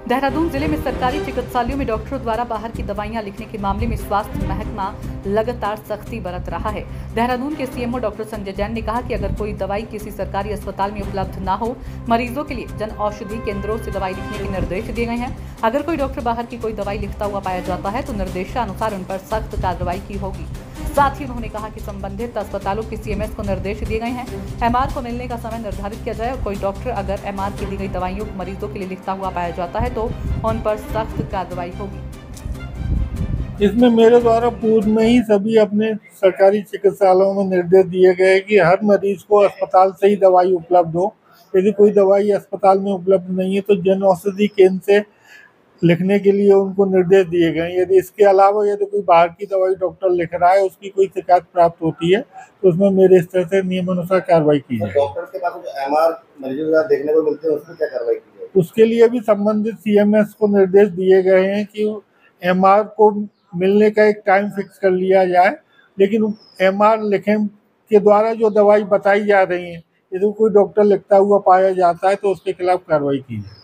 देहरादून जिले में सरकारी चिकित्सालयों में डॉक्टरों द्वारा बाहर की दवाइयां लिखने के मामले में स्वास्थ्य महकमा लगातार सख्ती बरत रहा है। देहरादून के सीएमओ डॉक्टर संजय जैन ने कहा कि अगर कोई दवाई किसी सरकारी अस्पताल में उपलब्ध न हो, मरीजों के लिए जन औषधि केंद्रों से दवाई लिखने के निर्देश दिए गए हैं। अगर कोई डॉक्टर बाहर की कोई दवाई लिखता हुआ पाया जाता है तो निर्देशानुसार उन पर सख्त कार्रवाई की होगी। साथ ही उन्होंने कहा कि संबंधित अस्पतालों के सीएमएस को निर्देश दिए गए हैं, एमआर को मिलने का समय निर्धारित किया जाए और कोई डॉक्टर अगर एमआर की दी गई दवाइयों को मरीजों के लिए लिखता हुआ पाया जाता है तो उन पर सख्त कार्रवाई होगी। इसमें मेरे द्वारा पूर्व में ही सभी अपने सरकारी चिकित्सालयों में निर्देश दिए गए कि हर मरीज को अस्पताल से ही दवाई उपलब्ध हो। यदि कोई दवाई अस्पताल में उपलब्ध नहीं है तो जन औषधि केंद्र से लिखने के लिए उनको निर्देश दिए गए। यदि इसके अलावा यदि कोई बाहर की दवाई डॉक्टर लिख रहा है, उसकी कोई शिकायत प्राप्त होती है तो उसमें मेरे स्तर से नियमानुसार कार्रवाई की जाए। डॉक्टर के पास जो एमआर मरीजों के साथ देखने को मिलते हैं उसमें क्या कार्रवाई की जाए? उसके लिए भी संबंधित सीएमएस को निर्देश दिए गए हैं कि एमआर को मिलने का एक टाइम फिक्स कर लिया जाए, लेकिन एमआर लिखने के द्वारा जो दवाई बताई जा रही है, यदि कोई डॉक्टर लिखता हुआ पाया जाता है तो उसके खिलाफ कार्रवाई की जाए।